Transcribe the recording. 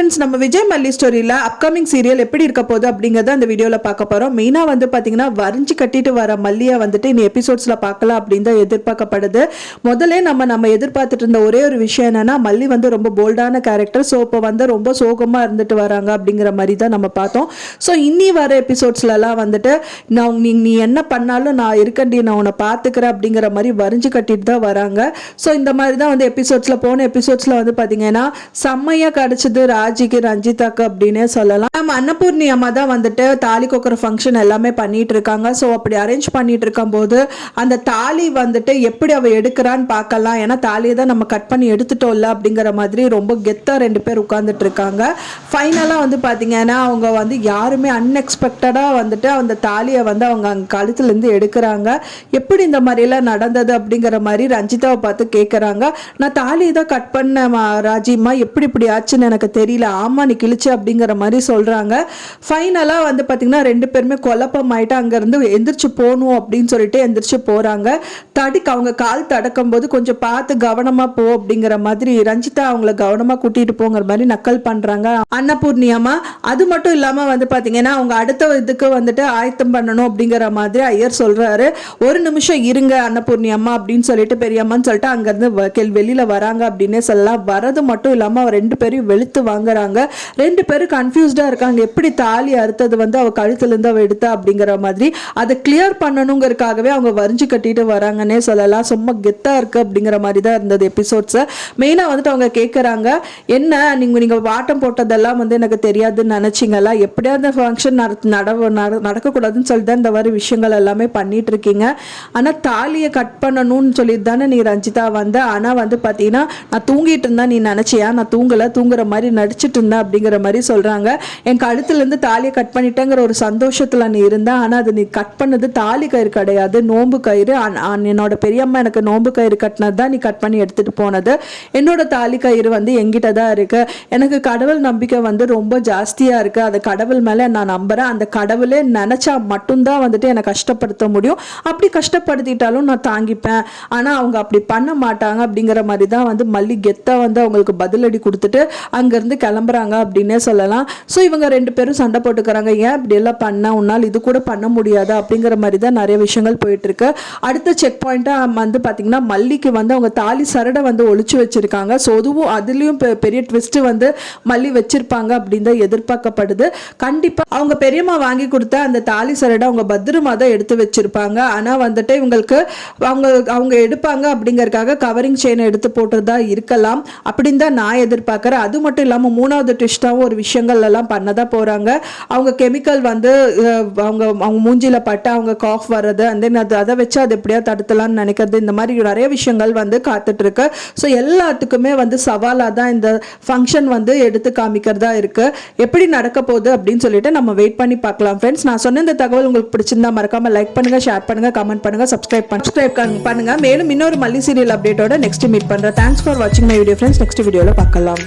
Friends, நம்ம விஜய் மல்லி ஸ்டோரியில் அப்கமிங் சீரியல் எப்படி இருக்க போகுது அப்படிங்கிறத அந்த வீடியோவில் பார்க்க போகிறோம். மெயினாக வந்து பார்த்தீங்கன்னா வரைஞ்சி கட்டிட்டு வர மல்லியை வந்துட்டு இனி எபிசோட்ஸில் பார்க்கலாம் அப்படின்னு தான் எதிர்பார்க்கப்படுது. முதல்ல நம்ம எதிர்பார்த்துட்டு இருந்த ஒரே ஒரு விஷயம் என்னன்னா, மல்லி வந்து ரொம்ப போல்டான கேரக்டர். ஸோ இப்போ வந்து ரொம்ப சோகமாக இருந்துட்டு வராங்க அப்படிங்கிற மாதிரி தான் நம்ம பார்த்தோம். ஸோ இன்னி வர எபிசோட்ஸ்லலாம் வந்துட்டு நீ என்ன பண்ணாலும் நான் இருக்கண்டி, நான் உன்னை பார்த்துக்கிறேன் அப்படிங்கிற மாதிரி வரைஞ்சி கட்டிட்டு தான் வராங்க. ஸோ இந்த மாதிரி தான் வந்து போன எபிசோட்ஸில் வந்து பார்த்தீங்கன்னா செம்மையாக கிடச்சிது ராஜிக்கு ரஞ்சிதாக்கு அப்படின்னே சொல்லலாம். நம்ம அன்னபூர்ணி அம்மா தான் வந்துட்டு தாலி கொக்குற ஃபங்க்ஷன் எல்லாமே பண்ணிட்டு இருக்காங்க. ஸோ அப்படி அரேஞ்ச் பண்ணிட்டு இருக்கும்போது அந்த தாலி வந்துட்டு எப்படி அவ எடுக்கிறான்னு பார்க்கலாம். ஏன்னா தாலியை தான் நம்ம கட் பண்ணி எடுத்துட்டோம்ல அப்படிங்கிற மாதிரி ரொம்ப கெத்தா ரெண்டு பேர் உட்கார்ந்துட்டு இருக்காங்க. ஃபைனலாக வந்து பார்த்தீங்கன்னா அவங்க வந்து யாருமே அன்எக்ஸ்பெக்டடாக வந்துட்டு அந்த தாலியை வந்து அவங்க அங்கே கழுத்துலேருந்து எடுக்கிறாங்க. எப்படி இந்த மாதிரிலாம் நடந்தது அப்படிங்கிற மாதிரி ரஞ்சிதாவை பார்த்து கேட்குறாங்க. நான் தாலியை தான் கட் பண்ண ராஜிம்மா, எப்படி இப்படி ஆச்சுன்னு எனக்கு தெரியல, ஆமா நீ கிழிச்சு அப்படிங்கிற மாதிரி சொல்றாங்க. ஃபைனலா வந்து பாத்தீங்கன்னா ரெண்டு பேருமே குழப்பம் ஆயிட்டு அங்கிருந்து எந்திரிச்சு போகணும் அப்படின்னு சொல்லிட்டு எந்திரிச்சு போறாங்க. அவங்க கால் தடக்கும் போது கொஞ்சம் பார்த்து கவனமா போ அப்படிங்கிற மாதிரி ரஞ்சிதா அவங்கள கவனமா கூட்டிட்டு போங்கிற மாதிரி நக்கல் பண்றாங்க அன்னபூர்ணியம்மா. அது மட்டும் இல்லாம வந்து பாத்தீங்கன்னா அவங்க அடுத்த இதுக்கு வந்துட்டு ஆயத்தம் பண்ணணும் அப்படிங்கிற மாதிரி ஐயர் சொல்றாரு. ஒரு நிமிஷம் இருங்க அன்னபூர்ணியம்மா அப்படின்னு சொல்லிட்டு பெரியம்மான்னு சொல்லிட்டு அங்கிருந்து வெளியில வராங்க அப்படின்னே சொல்லலாம். வரது மட்டும் இல்லாம ரெண்டு பேரும் வெளுத்து வாங்குறாங்க. ரெண்டு பேரும் கன்ஃபியூஸ்டா இருக்காங்க. எப்படி தாலி அறுத்தது வந்து அவ கழுத்துல இருந்து அவ எடுத்தா அப்படிங்கிற மாதிரி அதை கிளியர் பண்ணணுங்கிறதுக்காகவே அவங்க வரைஞ்சு கட்டிட்டு வராங்கன்னே சொல்லலாம். சும்மா கெத்தா இருக்கு அப்படிங்கிற மாதிரி தான் இருந்தது எபிசோட்ஸ். மெயினா வந்துட்டு அவங்க கேட்கறாங்க, என்ன நீங்க வாட்டம் போட்டதெல்லாம் வந்து எனக்கு தெரியாதுன்னு நினைச்சீங்களா, எப்படியா அந்த ஃபங்க்ஷன் நடக்கக்கூடாதுன்னு சொல்லி தான் இந்த மாதிரி விஷயங்கள் எல்லாமே பண்ணிட்டு இருக்கீங்க. ஆனா தாலியை கட் பண்ணணும்னு சொல்லிட்டு தானே நீ ரஞ்சிதா வந்த. ஆனா வந்து பாத்தீங்கன்னா நான் தூங்கிட்டு இருந்தா நீ நினைச்சியா, நான் தூங்குற மாதிரி நடிச்சிட்டு இருந்தேன் அப்படிங்கிற மாதிரி சொல்றாங்க. என் கழுத்துல இருந்து தாலியை கட் பண்ணிட்டேங்கிற ஒரு சந்தோஷத்துல நீ இருந்த. ஆனா அது நீ கட் பண்ணது தாலி கயிறு கிடையாது, நோம்பு கயிறு. என்னோட பெரியம்மா எனக்கு நோம்பு கயிறு கட்டினது தான் நீ கட் பண்ணி எடுத்துட்டு போனது. என்னோட தாலி கயிறு வந்து எங்கிட்ட தான் இருக்கு. எனக்கு கடவுள் நம்பிக்கை வந்து ரொம்ப ஜாஸ்தியா இருக்கு. அந்த கடவுள் மேல நான் நம்புறேன். அந்த கடவுளே நினைச்சா மட்டும்தான் வந்துட்டு என்னை கஷ்டப்படுத்த முடியும். அப்படி கஷ்டப்படுத்திட்டாலும் நான் தாங்கிப்பேன். ஆனா அவங்க அப்படி பண்ண மாட்டாங்க அப்படிங்கிற மாதிரி தான் வந்து மல்லி கெத்தா வந்து அவங்களுக்கு பதிலடி கொடுத்துட்டு அங்கிருந்து கிளம்புறாங்க அப்படின்னே சொல்லலாம். ஸோ இவங்க ரெண்டு பேரும் சண்டை போட்டுக்கிறாங்க. ஏன் இப்படி எல்லாம் பண்ண, உன்னால் இது கூட பண்ண முடியாதா அப்படிங்கிற மாதிரி தான் நிறைய விஷயங்கள் போயிட்டு இருக்கு. அடுத்த செக் பாயிண்டா வந்து பாத்தீங்கன்னா மல்லிக்கு வந்து அவங்க தாலி சரடை வந்து ஒளிச்சு வச்சிருக்காங்க. ஸோ அதுலயும் பெரிய ட்விஸ்ட் வந்து மல்லி வச்சிருப்பாங்க அப்படின்னு தான் எதிர்பார்க்கப்படுது. கண்டிப்பா அவங்க பெரியம்மா வாங்கி கொடுத்த அந்த தாலி சரடை அவங்க பத்திரமா தான் எடுத்து வச்சிருப்பாங்க. ஆனா வந்துட்டு இவங்களுக்கு அவங்க எடுப்பாங்க அப்படிங்கறதுக்காக கவரிங் செயின் எடுத்து போட்டுறதா இருக்கலாம் அப்படின்னு தான் நான் எதிர்பார்க்கிறேன். அது மட்டும் இல்லாம மூணாவது ட்விஸ்டாவும் ஒரு விஷயங்கள் எல்லாம் பண்ணதான் போறாங்க. அவங்க கெமிக்கல் வந்து அவங்க மூஞ்சில பட்டு அவங்க காஃப் வர்றது, அண்ட் தென் அதை வச்சு அதை எப்படியா தடுத்தலாம்னு நினைக்கிறது, இந்த மாதிரி நிறைய விஷயங்கள் வந்து காத்துட்டு இருக்கு. ஸோ எல்லாத்துக்குமே வந்து சவாலாக தான் இந்த ஃபங்க்ஷன் வந்து எடுத்து காமிக்கிறதா இருக்கு. எப்படி நடக்க போகுது அப்படின்னு சொல்லிட்டு நம்ம வெயிட் பண்ணி பார்க்கலாம் ஃப்ரெண்ட்ஸ். நான் சொன்ன இந்த தகவல் உங்களுக்கு பிடிச்சிருந்தா மறக்காம லைக் பண்ணுங்க, ஷேர் பண்ணுங்க, கமெண்ட் பண்ணுங்க, சப்ஸ்கிரைப் பண்ணுங்க. மேலும் இன்னொரு மல்லி சீரியல் அப்டேட்டோட நெக்ஸ்ட் மீட் பண்றேன். தேங்க்ஸ் ஃபார் வாட்சிங் மை வீடியோ ஃப்ரெண்ட்ஸ். நெக்ஸ்ட் வீடியோல பார்க்கலாம்.